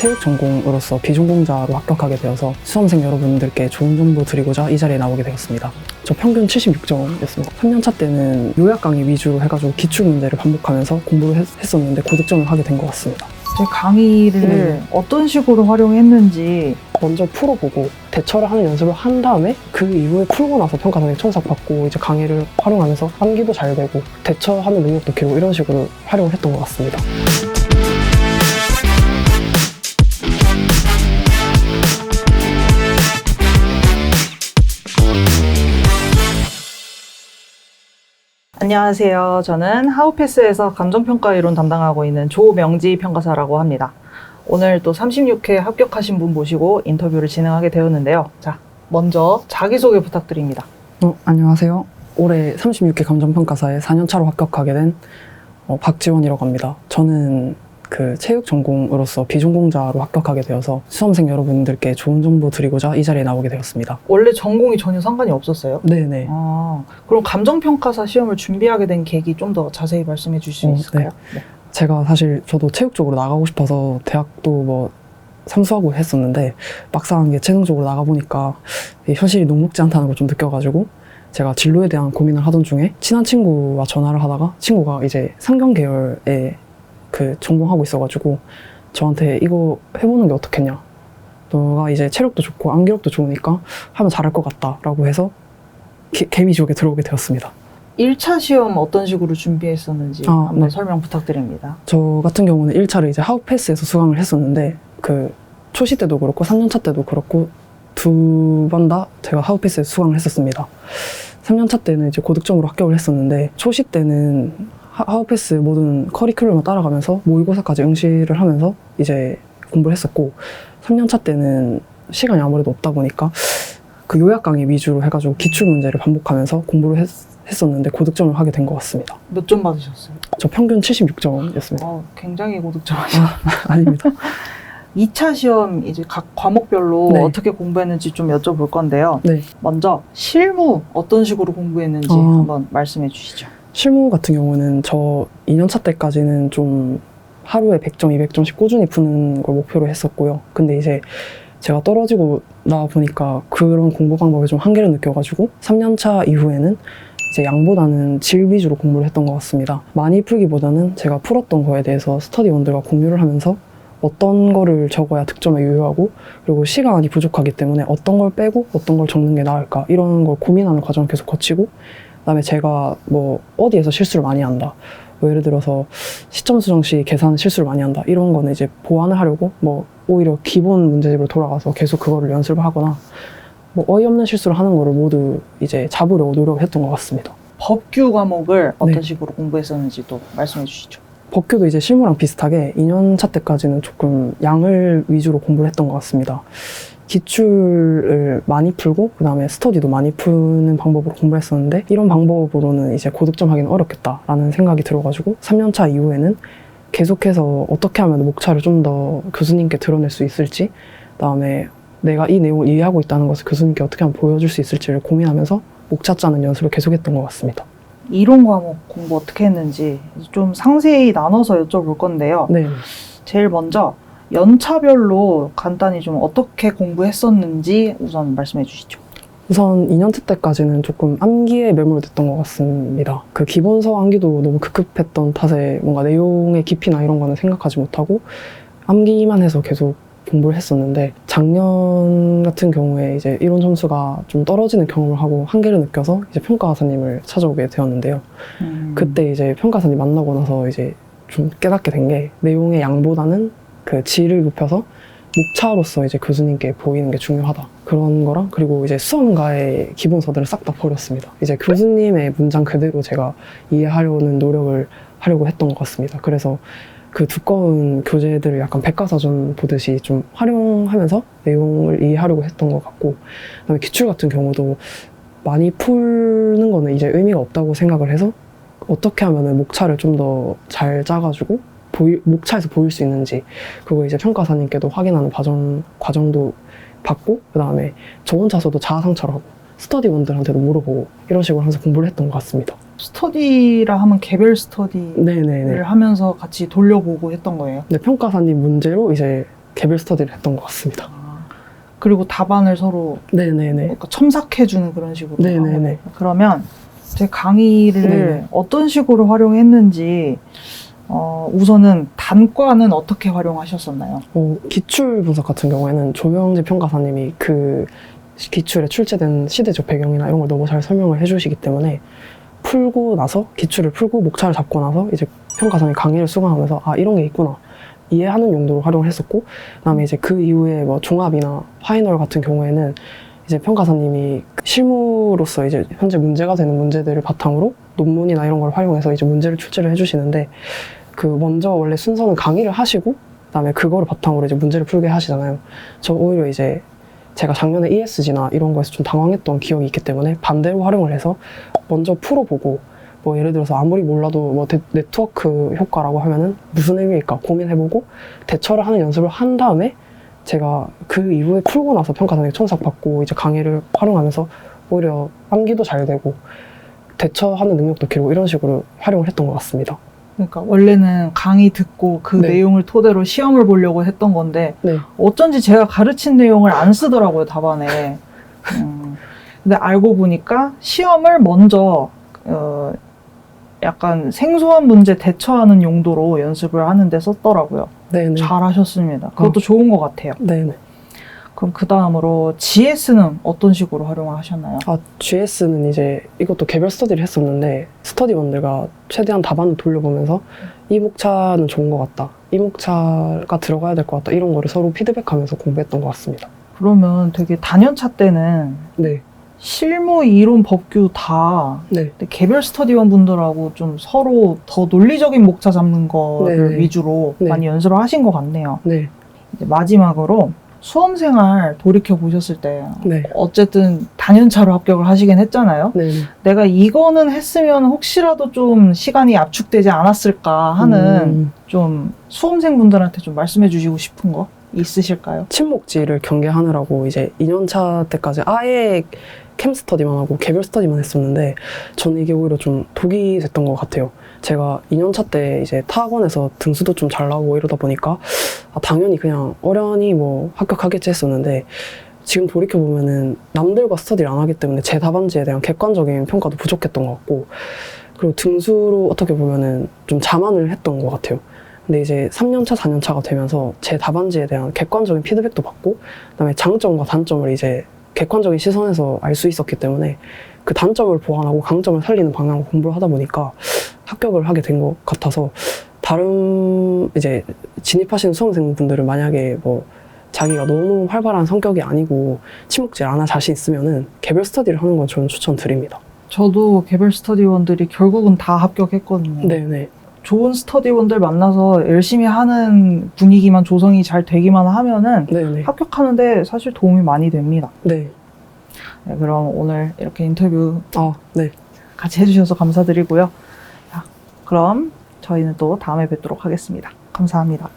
체육 전공으로서 비전공자로 합격하게 되어서 수험생 여러분들께 좋은 정보 드리고자 이 자리에 나오게 되었습니다. 저 평균 76점이었습니다. 3년차 때는 요약 강의 위주로 해가지고 기출 문제를 반복하면서 공부를 했었는데 고득점을 하게 된 것 같습니다. 제 강의를 어떤 식으로 활용했는지 먼저 풀어보고 대처를 하는 연습을 한 다음에 그 이후에 풀고 나서 평가단에 첨삭 받고 이제 강의를 활용하면서 암기도 잘 되고 대처하는 능력도 기르고 이런 식으로 활용을 했던 것 같습니다. 안녕하세요. 저는 하우패스에서 감정평가 이론 담당하고 있는 조명지 평가사라고 합니다. 오늘 또 36회 합격하신 분 모시고 인터뷰를 진행하게 되었는데요. 자, 먼저 자기소개 부탁드립니다. 안녕하세요. 올해 36회 감정평가사에 4년차로 합격하게 된 박지원이라고 합니다. 저는 그 체육 전공으로서 비전공자로 합격하게 되어서 수험생 여러분들께 좋은 정보 드리고자 이 자리에 나오게 되었습니다. 원래 전공이 전혀 상관이 없었어요? 네네. 그럼 감정평가사 시험을 준비하게 된 계기 좀 더 자세히 말씀해 주실 수 있을까요? 네. 제가 사실 저도 체육 쪽으로 나가고 싶어서 대학도 뭐 삼수하고 했었는데 막상 이게 재능 쪽으로 나가보니까 현실이 녹록지 않다는 걸 좀 느껴가지고 제가 진로에 대한 고민을 하던 중에 친한 친구와 전화를 하다가 친구가 이제 상경 계열에 그 전공하고 있어가지고 저한테 이거 해보는 게 어떻겠냐, 너가 이제 체력도 좋고 암기력도 좋으니까 하면 잘할 것 같다 라고 해서 개미 지옥에 들어오게 되었습니다. 1차 시험 어떤 식으로 준비했었는지 한번 설명 부탁드립니다. 저 같은 경우는 1차를 이제 하우패스에서 수강을 했었는데 그 초시 때도 그렇고 3년차 때도 그렇고 두 번 다 제가 하우패스에서 수강을 했었습니다. 3년차 때는 이제 고득점으로 합격을 했었는데 초시 때는 하우패스 모든 커리큘럼을 따라가면서 모의고사까지 응시를 하면서 이제 공부를 했었고 3년차 때는 시간이 아무래도 없다 보니까 그 요약 강의 위주로 해가지고 기출 문제를 반복하면서 공부를 했었는데 고득점을 하게 된 것 같습니다. 몇 점 받으셨어요? 저 평균 76점이었습니다. 굉장히 고득점하셨어요. 아닙니다. 2차 시험 이제 각 과목별로 어떻게 공부했는지 좀 여쭤볼 건데요. 네. 먼저 실무 어떤 식으로 공부했는지 한번 말씀해 주시죠. 실무 같은 경우는 저 2년차 때까지는 좀 하루에 100점, 200점씩 꾸준히 푸는 걸 목표로 했었고요. 근데 이제 제가 떨어지고 나와 보니까 그런 공부 방법에 좀 한계를 느껴가지고 3년차 이후에는 이제 양보다는 질 위주로 공부를 했던 것 같습니다. 많이 풀기보다는 제가 풀었던 거에 대해서 스터디원들과 공유를 하면서 어떤 거를 적어야 득점에 유효하고 그리고 시간이 부족하기 때문에 어떤 걸 빼고 어떤 걸 적는 게 나을까 이런 걸 고민하는 과정을 계속 거치고 그다음에 제가 뭐 어디에서 실수를 많이 한다, 뭐 예를 들어서 시점 수정 시 계산 실수를 많이 한다 이런 거는 이제 보완을 하려고 뭐 오히려 기본 문제집으로 돌아가서 계속 그거를 연습을 하거나 뭐 어이없는 실수를 하는 거를 모두 이제 잡으려고 노력을 했던 것 같습니다. 법규 과목을 어떤 식으로 공부했었는지도 말씀해 주시죠. 법규도 이제 실무랑 비슷하게 2년차 때까지는 조금 양을 위주로 공부를 했던 것 같습니다. 기출을 많이 풀고 그 다음에 스터디도 많이 푸는 방법으로 공부를 했었는데 이런 방법으로는 이제 고득점 하기는 어렵겠다라는 생각이 들어가지고 3년차 이후에는 계속해서 어떻게 하면 목차를 좀 더 교수님께 드러낼 수 있을지, 그 다음에 내가 이 내용을 이해하고 있다는 것을 교수님께 어떻게 하면 보여줄 수 있을지를 고민하면서 목차 짜는 연습을 계속했던 것 같습니다. 이론 과목 공부 어떻게 했는지 좀 상세히 나눠서 여쭤볼 건데요. 네. 제일 먼저 연차별로 간단히 좀 어떻게 공부했었는지 우선 말씀해 주시죠. 우선 2년차 때까지는 조금 암기에 매몰됐던 것 같습니다. 그 기본서 암기도 너무 급급했던 탓에 뭔가 내용의 깊이나 이런 거는 생각하지 못하고 암기만 해서 계속 공부를 했었는데 작년 같은 경우에 이제 이론 점수가 좀 떨어지는 경험을 하고 한계를 느껴서 이제 평가사님을 찾아오게 되었는데요. 그때 이제 평가사님 만나고 나서 이제 좀 깨닫게 된 게 내용의 양보다는 그 질을 높여서 목차로서 이제 교수님께 보이는 게 중요하다. 그런 거랑 그리고 이제 수험가의 기본서들을 싹 다 버렸습니다. 이제 교수님의 문장 그대로 제가 이해하려는 노력을 하려고 했던 것 같습니다. 그래서 그 두꺼운 교재들을 약간 백과사전 보듯이 좀 활용하면서 내용을 이해하려고 했던 것 같고 그다음에 기출 같은 경우도 많이 풀는 거는 이제 의미가 없다고 생각을 해서 어떻게 하면 목차를 좀 더 잘 짜가지고 목차에서 보일 수 있는지 그거 이제 평가사님께도 확인하는 과정도 받고 그 다음에 저 혼자서도 자아상찰하고 스터디원들한테도 물어보고 이런 식으로 하면서 공부를 했던 것 같습니다. 스터디라 하면 개별 스터디를 하면서 같이 돌려보고 했던 거예요? 네, 평가사님 문제로 이제 개별 스터디를 했던 것 같습니다. 그리고 답안을 서로 네네네. 뭔가 첨삭해주는 그런 식으로. 네네네. 하거든요. 그러면 제 강의를 네네. 어떤 식으로 활용했는지 우선은 단과는 어떻게 활용하셨었나요? 기출 분석 같은 경우에는 조명지 평가사님이 그 기출에 출제된 시대적 배경이나 이런 걸 너무 잘 설명을 해주시기 때문에 풀고 나서 기출을 풀고 목차를 잡고 나서 이제 평가사님이 강의를 수강하면서 아 이런 게 있구나 이해하는 용도로 활용을 했었고 그다음에 이제 그 이후에 뭐 종합이나 파이널 같은 경우에는 이제 평가사님이 실무로서 이제 현재 문제가 되는 문제들을 바탕으로 논문이나 이런 걸 활용해서 이제 문제를 출제를 해주시는데 그 먼저 원래 순서는 강의를 하시고 그다음에 그거를 바탕으로 이제 문제를 풀게 하시잖아요. 저 오히려 이제 제가 작년에 ESG나 이런 거에서 좀 당황했던 기억이 있기 때문에 반대로 활용을 해서 먼저 풀어보고 뭐 예를 들어서 아무리 몰라도 뭐 네트워크 효과라고 하면은 무슨 의미일까 고민해보고 대처를 하는 연습을 한 다음에 제가 그 이후에 풀고 나서 평가단에 첨삭받고 이제 강의를 활용하면서 오히려 암기도 잘 되고 대처하는 능력도 기르고 이런 식으로 활용을 했던 것 같습니다. 그러니까 원래는 강의 듣고 그 네. 내용을 토대로 시험을 보려고 했던 건데 네. 어쩐지 제가 가르친 내용을 안 쓰더라고요, 답안에. 근데 알고 보니까 시험을 먼저 약간 생소한 문제 대처하는 용도로 연습을 하는데 썼더라고요. 네네. 잘하셨습니다. 그것도 좋은 것 같아요. 네네. 그럼 그 다음으로 GS는 어떤 식으로 활용을 하셨나요? GS는 이제 이것도 개별 스터디를 했었는데 스터디원들과 최대한 답안을 돌려보면서 이 목차는 좋은 것 같다. 이 목차가 들어가야 될 것 같다. 이런 거를 서로 피드백하면서 공부했던 것 같습니다. 그러면 되게 단연차 때는 네. 실무, 이론, 법규 다 네. 개별 스터디원 분들하고 좀 서로 더 논리적인 목차 잡는 거를 네. 위주로 네. 많이 연습을 하신 것 같네요. 네. 이제 마지막으로 수험생활 돌이켜 보셨을 때 네. 어쨌든 단연차로 합격을 하시긴 했잖아요. 네. 내가 이거는 했으면 혹시라도 좀 시간이 압축되지 않았을까 하는 좀 수험생분들한테 좀 말씀해 주시고 싶은 거 있으실까요? 침묵지를 경계하느라고 이제 2년차 때까지 아예 캠 스터디만 하고 개별 스터디만 했었는데 저는 이게 오히려 좀 독이 됐던 것 같아요. 제가 2년차 때 이제 타학원에서 등수도 좀 잘 나오고 이러다 보니까 당연히 그냥 어련히 뭐 합격하겠지 했었는데 지금 돌이켜보면은 남들과 스터디를 안 하기 때문에 제 답안지에 대한 객관적인 평가도 부족했던 것 같고 그리고 등수로 어떻게 보면은 좀 자만을 했던 것 같아요. 근데 이제 3년차, 4년차가 되면서 제 답안지에 대한 객관적인 피드백도 받고 그다음에 장점과 단점을 이제 객관적인 시선에서 알 수 있었기 때문에 그 단점을 보완하고 강점을 살리는 방향으로 공부를 하다 보니까 합격을 하게 된 것 같아서 다른 이제 진입하시는 수험생분들은 만약에 뭐 자기가 너무 활발한 성격이 아니고 침묵질 안 할 자신 있으면은 개별 스터디를 하는 건 저는 추천드립니다. 저도 개별 스터디원들이 결국은 다 합격했거든요. 네네. 좋은 스터디원들 만나서 열심히 하는 분위기만 조성이 잘 되기만 하면은 네네. 합격하는데 사실 도움이 많이 됩니다. 네. 네, 그럼 오늘 이렇게 인터뷰 네. 같이 해주셔서 감사드리고요. 자, 그럼 저희는 또 다음에 뵙도록 하겠습니다. 감사합니다.